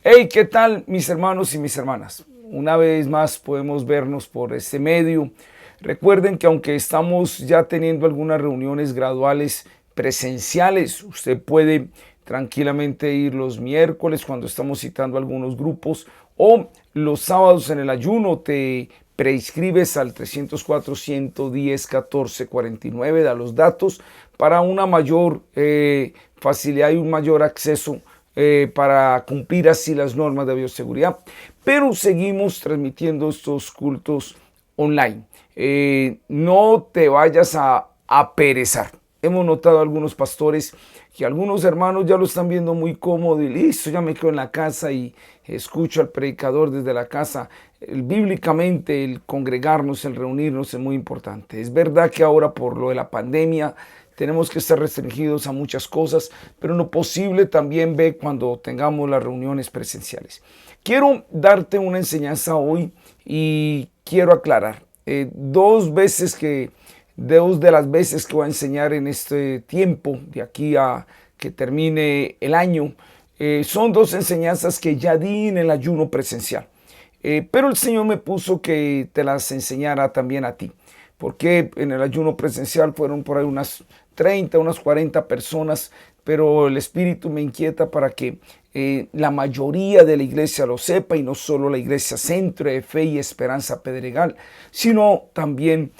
Hey, ¿qué tal mis hermanos y mis hermanas? Una vez más podemos vernos por este medio. Recuerden que aunque estamos ya teniendo algunas reuniones graduales presenciales, usted puede tranquilamente ir los miércoles cuando estamos citando algunos grupos o los sábados en el ayuno. Te preinscribes al 304-110-1449, da los datos para una mayor facilidad y un mayor acceso para cumplir así las normas de bioseguridad. Pero seguimos transmitiendo estos cultos online. No te vayas a perezar. Hemos notado algunos pastores que algunos hermanos ya lo están viendo muy cómodo y listo, ya me quedo en la casa y escucho al predicador desde la casa. Bíblicamente el congregarnos, el reunirnos es muy importante. Es verdad que ahora por lo de la pandemia tenemos que estar restringidos a muchas cosas, pero lo posible también ve cuando tengamos las reuniones presenciales. Quiero darte una enseñanza hoy y quiero aclarar dos de las veces que voy a enseñar en este tiempo, de aquí a que termine el año, son dos enseñanzas que ya di en el ayuno presencial. Pero el Señor me puso que te las enseñara también a ti, porque en el ayuno presencial fueron por ahí unas 30, unas 40 personas, pero el Espíritu me inquieta para que la mayoría de la iglesia lo sepa, y no solo la iglesia Centro de Fe y Esperanza Pedregal, sino también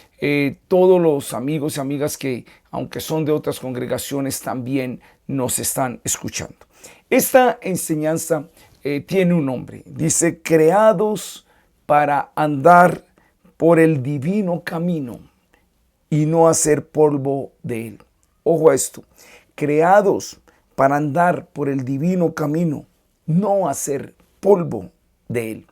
todos los amigos y amigas que, aunque son de otras congregaciones, también nos están escuchando. Esta enseñanza tiene un nombre, dice: creados para andar por el divino camino y no hacer polvo de él. Ojo a esto: creados para andar por el divino camino, no hacer polvo de él.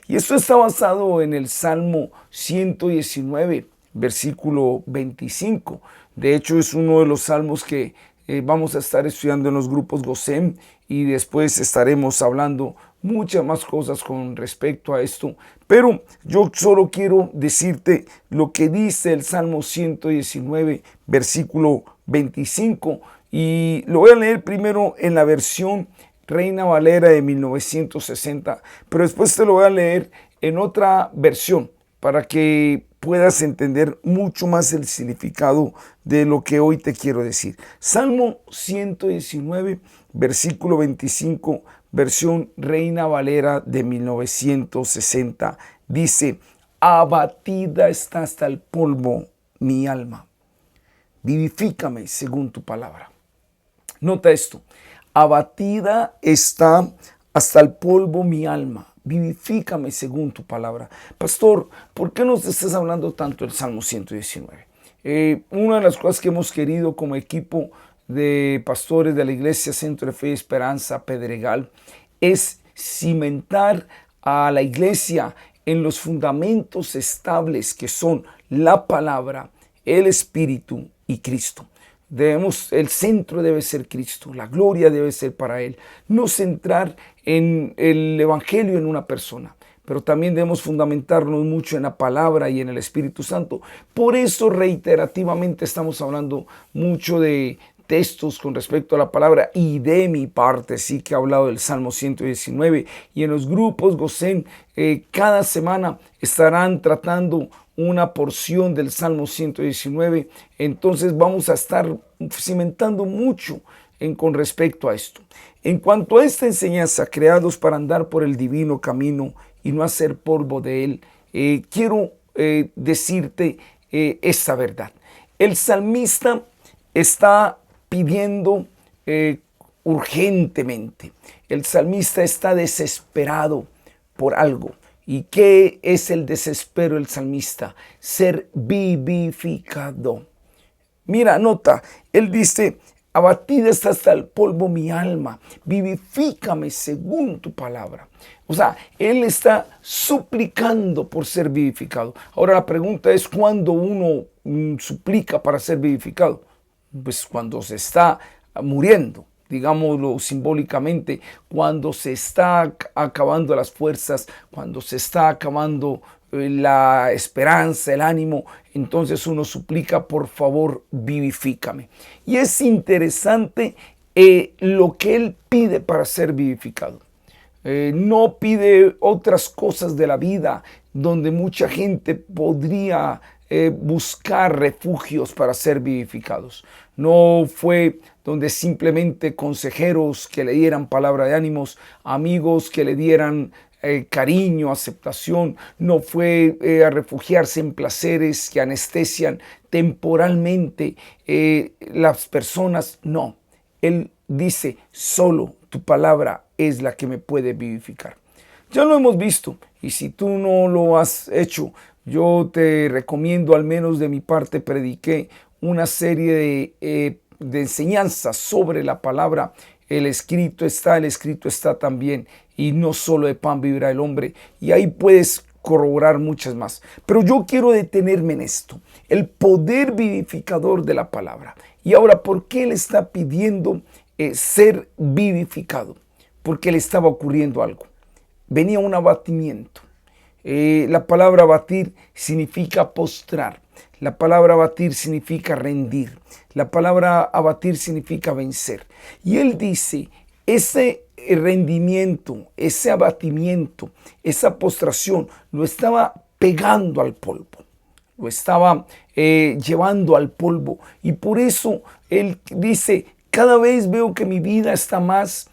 Y esto está basado en el Salmo 119, versículo 25. De hecho, es uno de los salmos que vamos a estar estudiando en los grupos GOSEM, y después estaremos hablando muchas más cosas con respecto a esto. Pero yo solo quiero decirte lo que dice el Salmo 119, versículo 25, y lo voy a leer primero en la versión Reina Valera de 1960, pero después te lo voy a leer en otra versión para que puedas entender mucho más el significado de lo que hoy te quiero decir. Salmo 119, versículo 25, versión Reina Valera de 1960, dice: abatida está hasta el polvo mi alma, vivifícame según tu palabra. Nota esto: abatida está hasta el polvo mi alma, vivifícame según tu palabra. Pastor, ¿por qué nos estás hablando tanto del Salmo 119? Una de las cosas que hemos querido como equipo de pastores de la Iglesia Centro de Fe y Esperanza Pedregal es cimentar a la iglesia en los fundamentos estables que son la palabra, el Espíritu y Cristo. El centro debe ser Cristo, la gloria debe ser para Él. No centrar en el Evangelio en una persona, pero también debemos fundamentarnos mucho en la palabra y en el Espíritu Santo. Por eso reiterativamente estamos hablando mucho de textos con respecto a la palabra, y de mi parte sí que he hablado del Salmo 119, y en los grupos GOSEM cada semana estarán tratando una porción del Salmo 119, entonces vamos a estar cimentando mucho con respecto a esto. En cuanto a esta enseñanza, creados para andar por el divino camino y no hacer polvo de él, quiero decirte esta verdad. El salmista está pidiendo urgentemente. El salmista está desesperado por algo. ¿Y qué es el desespero del salmista? Ser vivificado. Mira, nota, él dice: abatida está hasta el polvo mi alma, vivifícame según tu palabra. O sea, él está suplicando por ser vivificado. Ahora la pregunta es: ¿cuándo uno suplica para ser vivificado? Pues cuando se está muriendo, digámoslo simbólicamente, cuando se está acabando las fuerzas, cuando se está acabando la esperanza, el ánimo, entonces uno suplica: por favor, vivifícame. Y es interesante lo que él pide para ser vivificado. no pide otras cosas de la vida donde mucha gente podría buscar refugios para ser vivificados. No fue donde simplemente consejeros que le dieran palabra de ánimos, amigos que le dieran cariño, aceptación. No fue a refugiarse en placeres que anestesian temporalmente las personas. No, Él dice, solo tu palabra es la que me puede vivificar. Ya lo hemos visto, y si tú no lo has hecho, yo te recomiendo, al menos de mi parte, prediqué una serie de enseñanzas sobre la palabra. El escrito está también, y no solo de pan vivirá el hombre, y ahí puedes corroborar muchas más. Pero yo quiero detenerme en esto, el poder vivificador de la palabra. Y ahora, ¿por qué Él está pidiendo ser vivificado? Porque le estaba ocurriendo algo. Venía un abatimiento. La palabra abatir significa postrar. La palabra abatir significa rendir. La palabra abatir significa vencer. Y Él dice, ese rendimiento, ese abatimiento, esa postración, lo estaba pegando al polvo. Lo estaba llevando al polvo. Y por eso Él dice, cada vez veo que mi vida está más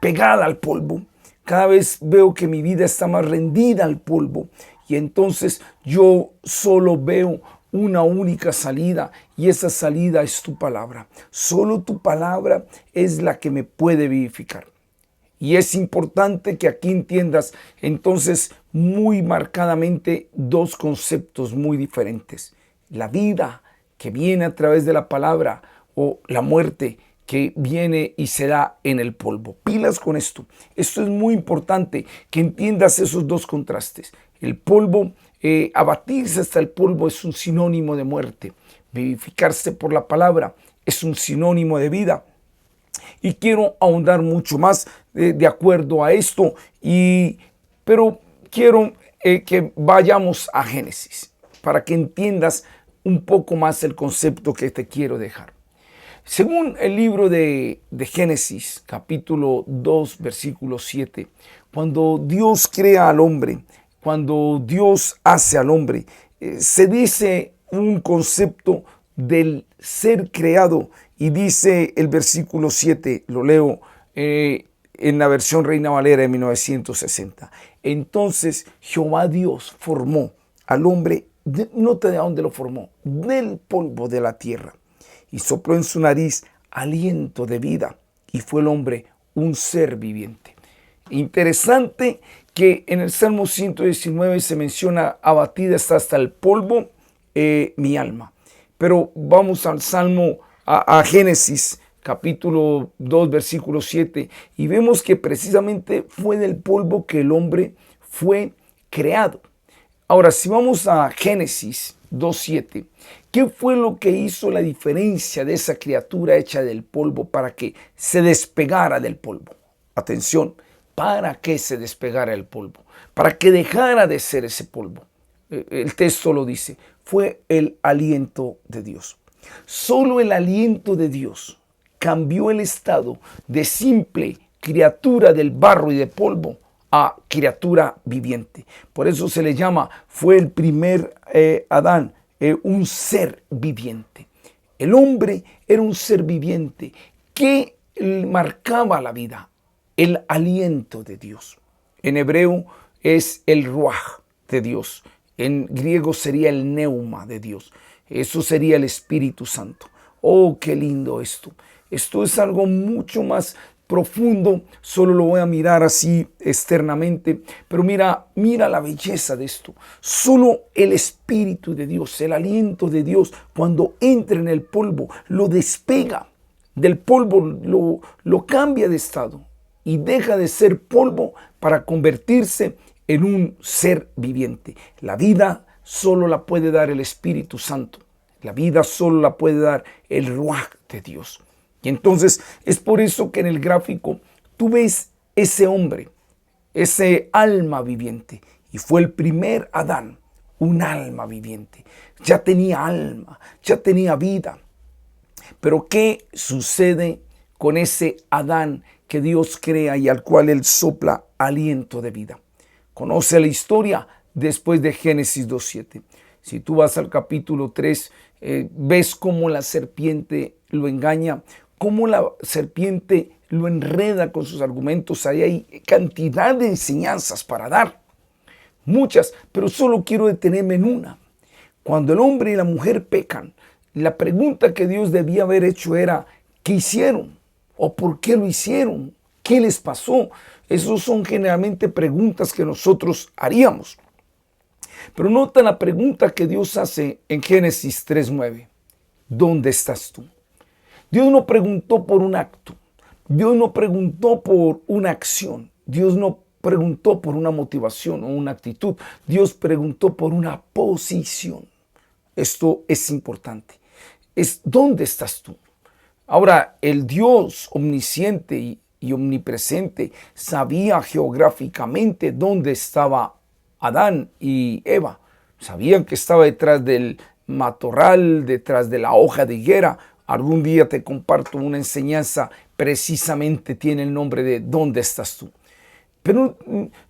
pegada al polvo. Cada vez veo que mi vida está más rendida al polvo. Y entonces yo solo veo una única salida, y esa salida es tu palabra. Solo tu palabra es la que me puede vivificar. Y es importante que aquí entiendas entonces muy marcadamente dos conceptos muy diferentes. La vida que viene a través de la palabra, o la muerte que viene y se da en el polvo. Pilas con esto. Esto es muy importante, que entiendas esos dos contrastes. El polvo, abatirse hasta el polvo, es un sinónimo de muerte. Vivificarse por la palabra es un sinónimo de vida. Y quiero ahondar mucho más de acuerdo a esto, pero quiero que vayamos a Génesis para que entiendas un poco más el concepto que te quiero dejar. Según el libro de Génesis, capítulo 2, versículo 7, cuando Dios crea al hombre, cuando Dios hace al hombre, se dice un concepto del ser creado, y dice el versículo 7, lo leo en la versión Reina Valera de 1960. Entonces Jehová Dios formó al hombre, nota de dónde lo formó, del polvo de la tierra, y sopló en su nariz aliento de vida, y fue el hombre un ser viviente. Interesante que en el Salmo 119 se menciona, abatida está hasta el polvo mi alma. Pero vamos al Salmo, a Génesis, capítulo 2, versículo 7, y vemos que precisamente fue del polvo que el hombre fue creado. Ahora, si vamos a Génesis 2:7, ¿qué fue lo que hizo la diferencia de esa criatura hecha del polvo para que se despegara del polvo? Atención, ¿para qué se despegara del polvo? Para que dejara de ser ese polvo. El texto lo dice, fue el aliento de Dios. Solo el aliento de Dios cambió el estado de simple criatura del barro y de polvo a criatura viviente. Por eso se le llama, fue el primer Adán, un ser viviente. El hombre era un ser viviente que marcaba la vida, el aliento de Dios. En hebreo es el ruaj de Dios. En griego sería el neuma de Dios. Eso sería el Espíritu Santo. Oh, qué lindo esto. Esto es algo mucho más profundo, solo lo voy a mirar así externamente, pero mira la belleza de esto. Solo el Espíritu de Dios, el aliento de Dios, cuando entra en el polvo, lo despega del polvo, lo cambia de estado y deja de ser polvo para convertirse en un ser viviente. La vida solo la puede dar el Espíritu Santo. La vida solo la puede dar el Ruaj de Dios. Y entonces es por eso que en el gráfico tú ves ese hombre, ese alma viviente. Y fue el primer Adán, un alma viviente. Ya tenía alma, ya tenía vida. Pero ¿qué sucede con ese Adán que Dios crea y al cual Él sopla aliento de vida. Conoce la historia después de Génesis 2:7. Si tú vas al capítulo 3, ves cómo la serpiente lo engaña, cómo la serpiente lo enreda con sus argumentos. Ahí hay cantidad de enseñanzas para dar, muchas, pero solo quiero detenerme en una. Cuando el hombre y la mujer pecan, la pregunta que Dios debía haber hecho era, ¿qué hicieron? ¿O por qué lo hicieron? ¿Qué les pasó? Esas son generalmente preguntas que nosotros haríamos. Pero nota la pregunta que Dios hace en Génesis 3:9. ¿Dónde estás tú? Dios no preguntó por un acto. Dios no preguntó por una acción. Dios no preguntó por una motivación o una actitud. Dios preguntó por una posición. Esto es importante. Es ¿dónde estás tú? Ahora, el Dios omnisciente y omnipresente sabía geográficamente dónde estaba Adán y Eva. Sabían que estaba detrás del matorral, detrás de la hoja de higuera. Algún día te comparto una enseñanza, precisamente tiene el nombre de ¿dónde estás tú? Pero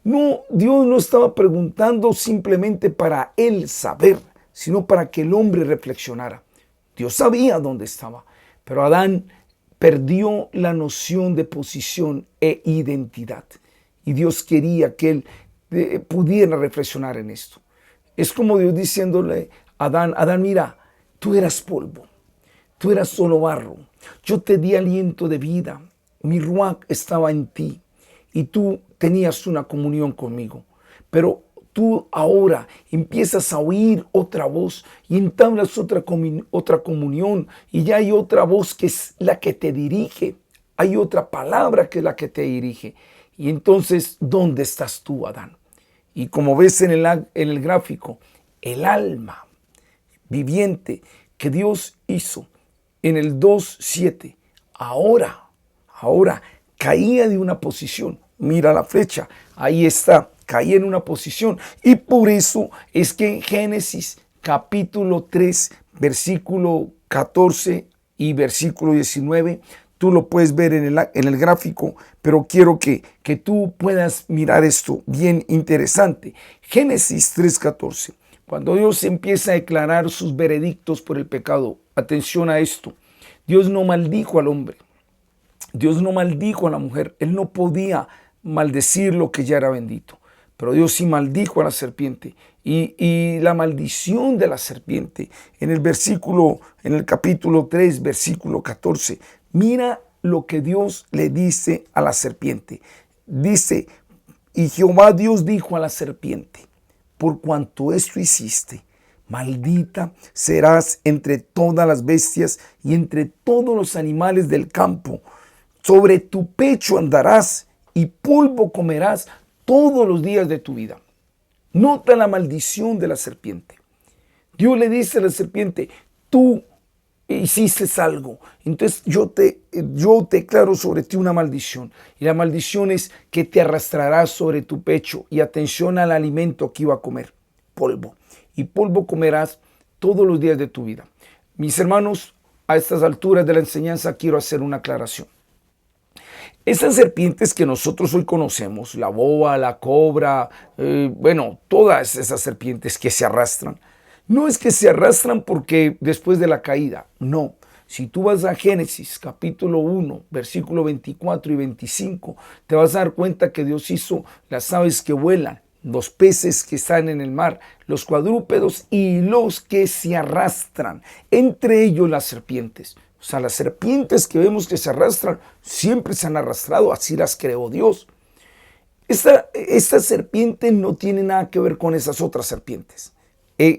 no, Dios no estaba preguntando simplemente para él saber, sino para que el hombre reflexionara. Dios sabía dónde estaba, pero Adán perdió la noción de posición e identidad. Y Dios quería que él pudiera reflexionar en esto. Es como Dios diciéndole a Adán, Adán, mira, tú eras polvo, tú eras solo barro. Yo te di aliento de vida, mi ruach estaba en ti y tú tenías una comunión conmigo. Pero tú ahora empiezas a oír otra voz y entablas otra comunión y ya hay otra voz que es la que te dirige. Hay otra palabra que es la que te dirige. Y entonces, ¿dónde estás tú, Adán? Y como ves en el gráfico, el alma viviente que Dios hizo en el 2:7, ahora caía de una posición. Mira la flecha, ahí está, caía en una posición. Y por eso es que en Génesis capítulo 3, versículo 14 y versículo 19, tú lo puedes ver en el gráfico, pero quiero que tú puedas mirar esto bien interesante. Génesis 3:14, cuando Dios empieza a declarar sus veredictos por el pecado, atención a esto, Dios no maldijo al hombre, Dios no maldijo a la mujer, Él no podía maldecir lo que ya era bendito, pero Dios sí maldijo a la serpiente. Y la maldición de la serpiente, en el capítulo 3, versículo 14, mira lo que Dios le dice a la serpiente. Dice, y Jehová Dios dijo a la serpiente, por cuanto esto hiciste, maldita serás entre todas las bestias y entre todos los animales del campo. Sobre tu pecho andarás y polvo comerás todos los días de tu vida. Nota la maldición de la serpiente. Dios le dice a la serpiente, tú hiciste algo, entonces yo te declaro sobre ti una maldición. Y la maldición es que te arrastrarás sobre tu pecho. Y atención al alimento que iba a comer, polvo. Y polvo comerás todos los días de tu vida. Mis hermanos, a estas alturas de la enseñanza quiero hacer una aclaración. Esas serpientes que nosotros hoy conocemos, la boa, la cobra, todas esas serpientes que se arrastran, no es que se arrastran porque después de la caída, no. Si tú vas a Génesis capítulo 1, versículo 24 y 25, te vas a dar cuenta que Dios hizo las aves que vuelan, los peces que están en el mar, los cuadrúpedos y los que se arrastran, entre ellos las serpientes. O sea, las serpientes que vemos que se arrastran, siempre se han arrastrado, así las creó Dios. Esta serpiente no tiene nada que ver con esas otras serpientes.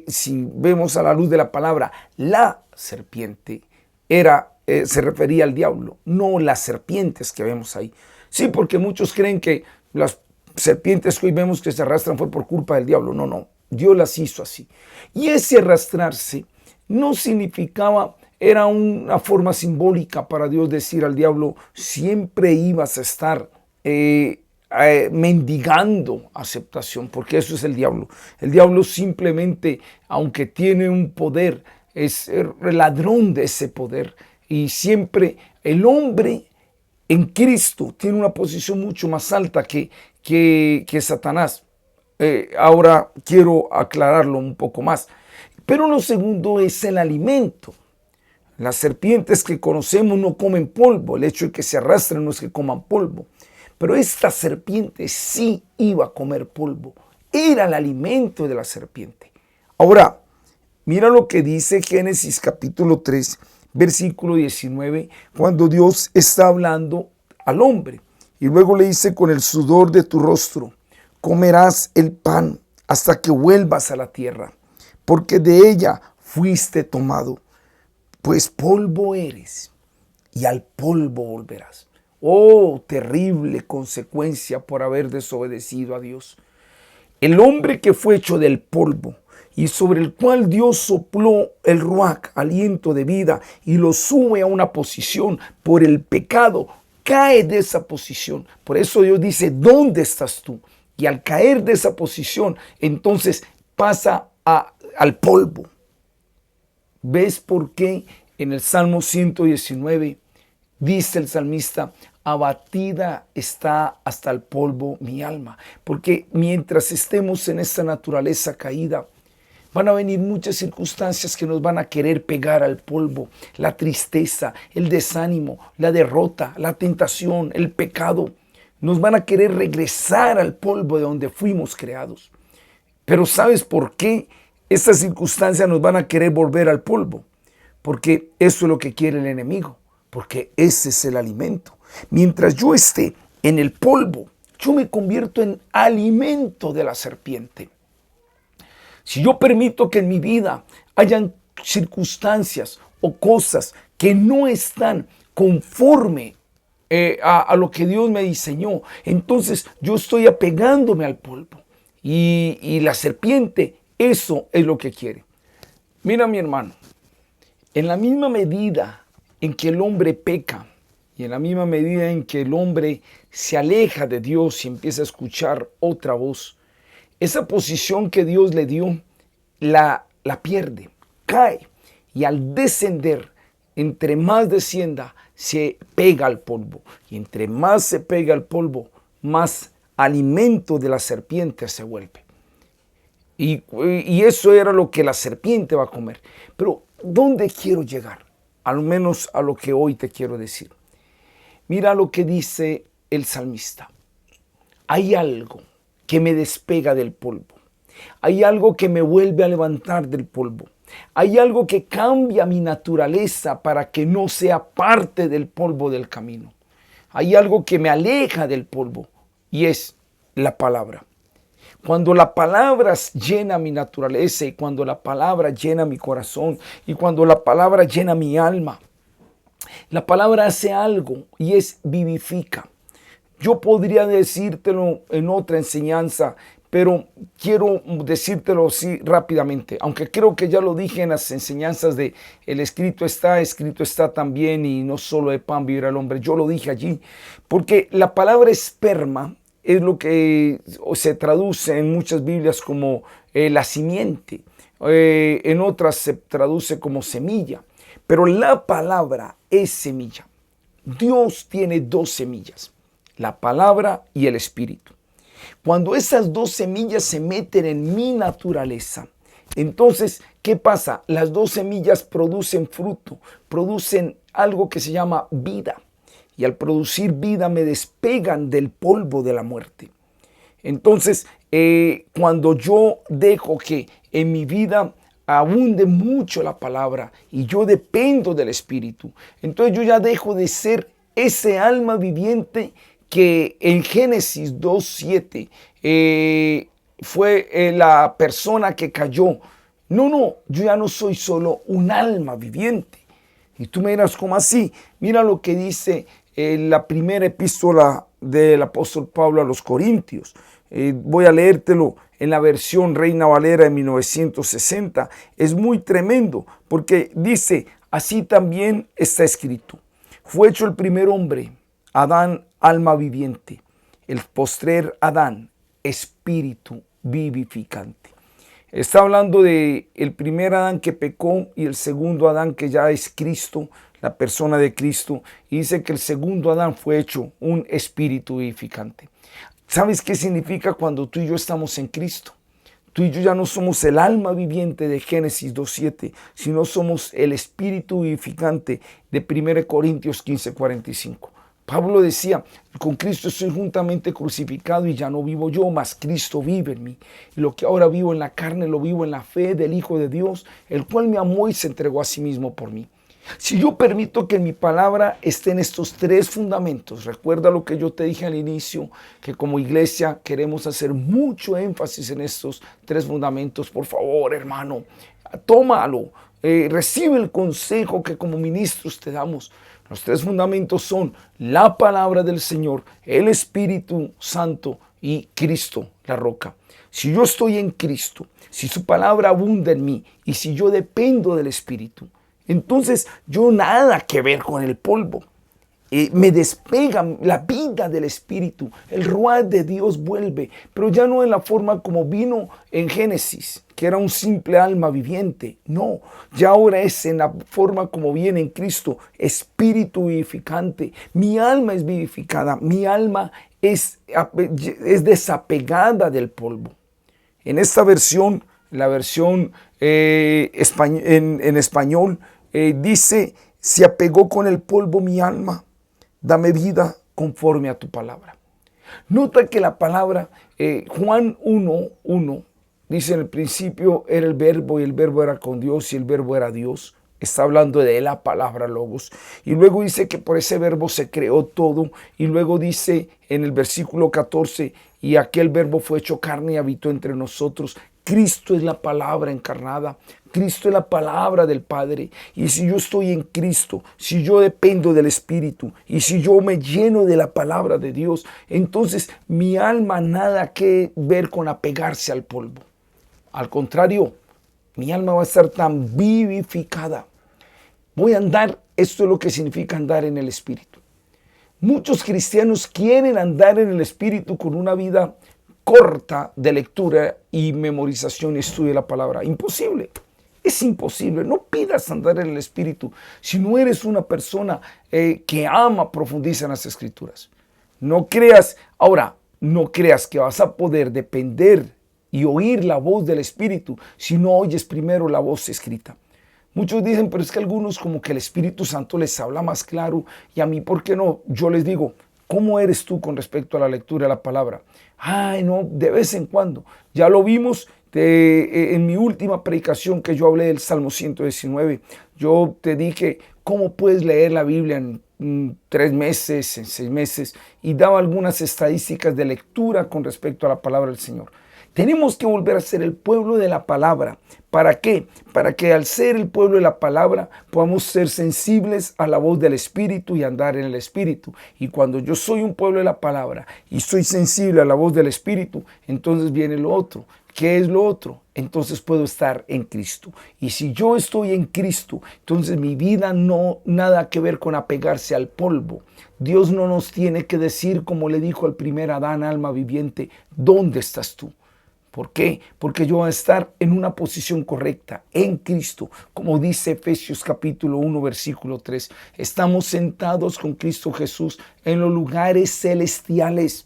Si vemos a la luz de la palabra, la serpiente se refería al diablo, no las serpientes que vemos ahí. Sí, porque muchos creen que las serpientes que hoy vemos que se arrastran fue por culpa del diablo. No, Dios las hizo así. Y ese arrastrarse no significaba, era una forma simbólica para Dios decir al diablo, siempre ibas a estar mendigando aceptación, porque eso es el diablo. El diablo simplemente, aunque tiene un poder, es el ladrón de ese poder. Y siempre el hombre en Cristo tiene una posición mucho más alta que Satanás. Ahora quiero aclararlo un poco más. Pero lo segundo es el alimento. Las serpientes que conocemos no comen polvo. El hecho de que se arrastren no es que coman polvo. Pero esta serpiente sí iba a comer polvo. Era el alimento de la serpiente. Ahora, mira lo que dice Génesis capítulo 3, versículo 19, cuando Dios está hablando al hombre. Y luego le dice: con el sudor de tu rostro comerás el pan hasta que vuelvas a la tierra, porque de ella fuiste tomado, pues polvo eres y al polvo volverás. Oh, terrible consecuencia por haber desobedecido a Dios. El hombre que fue hecho del polvo y sobre el cual Dios sopló el ruach, aliento de vida, y lo sube a una posición por el pecado, cae de esa posición. Por eso Dios dice: ¿dónde estás tú? Y al caer de esa posición, entonces pasa al polvo. ¿Ves por qué en el Salmo 119 dice el salmista: abatida está hasta el polvo mi alma? Porque mientras estemos en esta naturaleza caída, van a venir muchas circunstancias que nos van a querer pegar al polvo. La tristeza, el desánimo, la derrota, la tentación, el pecado. Nos van a querer regresar al polvo de donde fuimos creados. Pero ¿sabes por qué estas circunstancias nos van a querer volver al polvo? Porque eso es lo que quiere el enemigo. Porque ese es el alimento. Mientras yo esté en el polvo, yo me convierto en alimento de la serpiente. Si yo permito que en mi vida hayan circunstancias o cosas que no están conforme a lo que Dios me diseñó, entonces yo estoy apegándome al polvo. Y la serpiente, eso es lo que quiere. Mira, mi hermano, en la misma medida en que el hombre peca y en la misma medida en que el hombre se aleja de Dios y empieza a escuchar otra voz, esa posición que Dios le dio la pierde, cae, y al descender, entre más descienda, se pega al polvo, y entre más se pega al polvo, más alimento de la serpiente se vuelve. Y eso era lo que la serpiente va a comer. Pero ¿dónde quiero llegar? Al menos a lo que hoy te quiero decir. Mira lo que dice el salmista: hay algo que me despega del polvo. Hay algo que me vuelve a levantar del polvo. Hay algo que cambia mi naturaleza para que no sea parte del polvo del camino. Hay algo que me aleja del polvo, y es la palabra. Cuando la palabra llena mi naturaleza, y cuando la palabra llena mi corazón, y cuando la palabra llena mi alma, la palabra hace algo, y es vivifica. Yo podría decírtelo en otra enseñanza, pero quiero decírtelo así rápidamente, aunque creo que ya lo dije en las enseñanzas de el escrito está también, y no solo de pan vivirá el hombre. Yo lo dije allí, porque la palabra esperma es lo que se traduce en muchas Biblias como la simiente, en otras se traduce como semilla, pero la palabra es semilla. Dios tiene dos semillas: la palabra y el espíritu. Cuando esas dos semillas se meten en mi naturaleza, entonces, ¿qué pasa? Las dos semillas producen fruto, producen algo que se llama vida. Y al producir vida me despegan del polvo de la muerte. Entonces, cuando yo dejo que en mi vida abunde mucho la palabra y yo dependo del Espíritu, entonces yo ya dejo de ser ese alma viviente que en Génesis 2:7 fue la persona que cayó. No, yo ya no soy solo un alma viviente. Y tú me dirás: ¿cómo así? Mira lo que dice la primera epístola del apóstol Pablo a los Corintios. Voy a leértelo en la versión Reina Valera de 1960. Es muy tremendo porque dice: así también está escrito, fue hecho el primer hombre, Adán, alma viviente; el postrer Adán, espíritu vivificante. Está hablando de el primer Adán que pecó y el segundo Adán que ya es Cristo, la persona de Cristo, y dice que el segundo Adán fue hecho un espíritu vivificante. ¿Sabes qué significa cuando tú y yo estamos en Cristo? Tú y yo ya no somos el alma viviente de Génesis 2.7, sino somos el espíritu vivificante de 1 Corintios 15.45. Pablo decía, con Cristo estoy juntamente crucificado y ya no vivo yo, mas Cristo vive en mí. Y lo que ahora vivo en la carne, lo vivo en la fe del Hijo de Dios, el cual me amó y se entregó a sí mismo por mí. Si yo permito que mi palabra esté en estos tres fundamentos, recuerda lo que yo te dije al inicio, que como iglesia queremos hacer mucho énfasis en estos tres fundamentos. Por favor, hermano, tómalo, recibe el consejo que como ministros te damos. Los tres fundamentos son la palabra del Señor, el Espíritu Santo y Cristo, la roca. Si yo estoy en Cristo, si su palabra abunda en mí y si yo dependo del Espíritu, entonces yo nada que ver con el polvo. Me despega la vida del Espíritu, el ruaj de Dios vuelve, pero ya no en la forma como vino en Génesis, que era un simple alma viviente. No, ya ahora es en la forma como viene en Cristo, espíritu vivificante. Mi alma es vivificada, mi alma es desapegada del polvo. En esta versión, la versión en español, dice, se apegó con el polvo mi alma, dame vida conforme a tu palabra. Nota que la palabra, Juan 1:1, dice en el principio era el verbo y el verbo era con Dios y el verbo era Dios. Está hablando de la palabra logos. Y luego dice que por ese verbo se creó todo. Y luego dice en el versículo 14, y aquel verbo fue hecho carne y habitó entre nosotros. Cristo es la palabra encarnada. Cristo es la palabra del Padre. Y si yo estoy en Cristo, si yo dependo del Espíritu y si yo me lleno de la palabra de Dios, entonces mi alma nada que ver con apegarse al polvo. Al contrario, mi alma va a estar tan vivificada. Voy a andar, esto es lo que significa andar en el Espíritu. Muchos cristianos quieren andar en el Espíritu con una vida corta de lectura y memorización y estudio de la palabra. Imposible. Es imposible. No pidas andar en el Espíritu si no eres una persona que ama profundizar en las Escrituras. No creas que vas a poder depender y oír la voz del Espíritu si no oyes primero la voz escrita. Muchos dicen, pero es que algunos como que el Espíritu Santo les habla más claro y a mí, ¿por qué no? Yo les digo, ¿cómo eres tú con respecto a la lectura de la palabra? Ay, no, de vez en cuando. Ya lo vimos en mi última predicación que yo hablé del Salmo 119. Yo te dije, ¿cómo puedes leer la Biblia en 3 meses, en 6 meses? Y daba algunas estadísticas de lectura con respecto a la palabra del Señor. Tenemos que volver a ser el pueblo de la palabra. ¿Para qué? Para que al ser el pueblo de la palabra podamos ser sensibles a la voz del Espíritu y andar en el Espíritu. Y cuando yo soy un pueblo de la palabra y soy sensible a la voz del Espíritu, entonces viene lo otro. ¿Qué es lo otro? Entonces puedo estar en Cristo. Y si yo estoy en Cristo, entonces mi vida no nada que ver con apegarse al polvo. Dios no nos tiene que decir, como le dijo al primer Adán, alma viviente, ¿dónde estás tú? ¿Por qué? Porque yo voy a estar en una posición correcta, en Cristo. Como dice Efesios capítulo 1, versículo 3. Estamos sentados con Cristo Jesús en los lugares celestiales.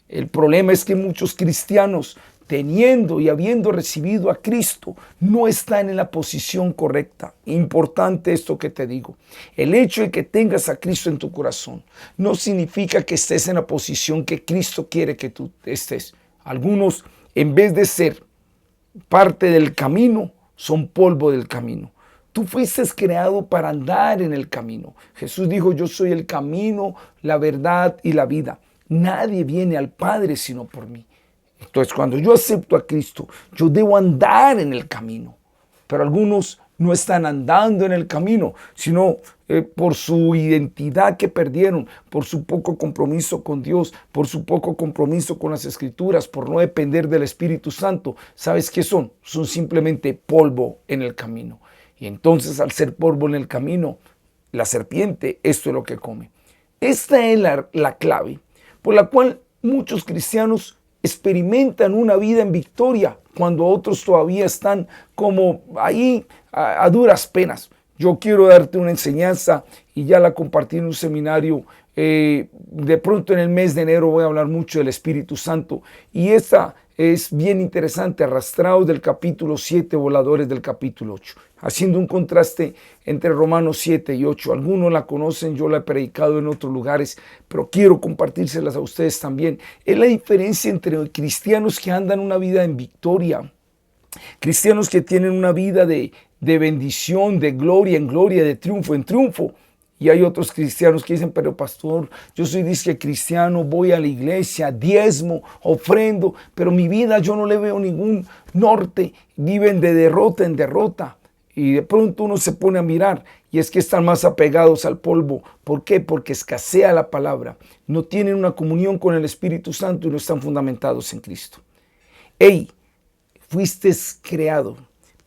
El problema es que muchos cristianos, teniendo y habiendo recibido a Cristo, no están en la posición correcta. Importante esto que te digo. El hecho de que tengas a Cristo en tu corazón no significa que estés en la posición que Cristo quiere que tú estés. Algunos, en vez de ser parte del camino, son polvo del camino. Tú fuiste creado para andar en el camino. Jesús dijo, yo soy el camino, la verdad y la vida. Nadie viene al Padre sino por mí. Entonces, cuando yo acepto a Cristo, yo debo andar en el camino. Pero algunos no están andando en el camino, sino por su identidad que perdieron, por su poco compromiso con Dios, por su poco compromiso con las Escrituras, por no depender del Espíritu Santo. ¿Sabes qué son? Son simplemente polvo en el camino. Y entonces, al ser polvo en el camino, la serpiente, esto es lo que come. Esta es la clave por la cual muchos cristianos experimentan una vida en victoria cuando otros todavía están como ahí a duras penas. Yo quiero darte una enseñanza y ya la compartí en un seminario. De pronto en el mes de enero voy a hablar mucho del Espíritu Santo. Y esta es bien interesante, arrastrados del capítulo 7, voladores del capítulo 8. Haciendo un contraste entre Romanos 7 y 8. Algunos la conocen, yo la he predicado en otros lugares, pero quiero compartírselas a ustedes también. Es la diferencia entre cristianos que andan una vida en victoria, cristianos que tienen una vida de bendición, de gloria en gloria, de triunfo en triunfo. Y hay otros cristianos que dicen, pero pastor, yo soy disque cristiano, voy a la iglesia, diezmo, ofrendo, pero mi vida yo no le veo ningún norte. Viven de derrota en derrota. Y de pronto uno se pone a mirar y es que están más apegados al polvo. ¿Por qué? Porque escasea la palabra. No tienen una comunión con el Espíritu Santo y no están fundamentados en Cristo. ¡Ey! Fuiste creado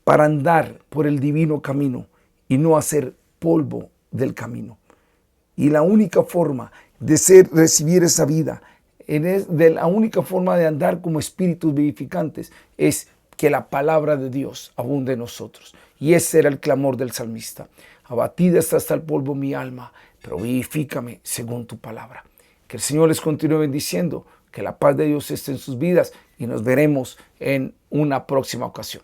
para andar por el divino camino y no hacer polvo del camino. Y la única forma de recibir esa vida, la única forma de andar como espíritus vivificantes es que la palabra de Dios abunde en nosotros. Y ese era el clamor del salmista. Abatida está hasta el polvo mi alma, pero vivifícame según tu palabra. Que el Señor les continúe bendiciendo, que la paz de Dios esté en sus vidas y nos veremos en una próxima ocasión.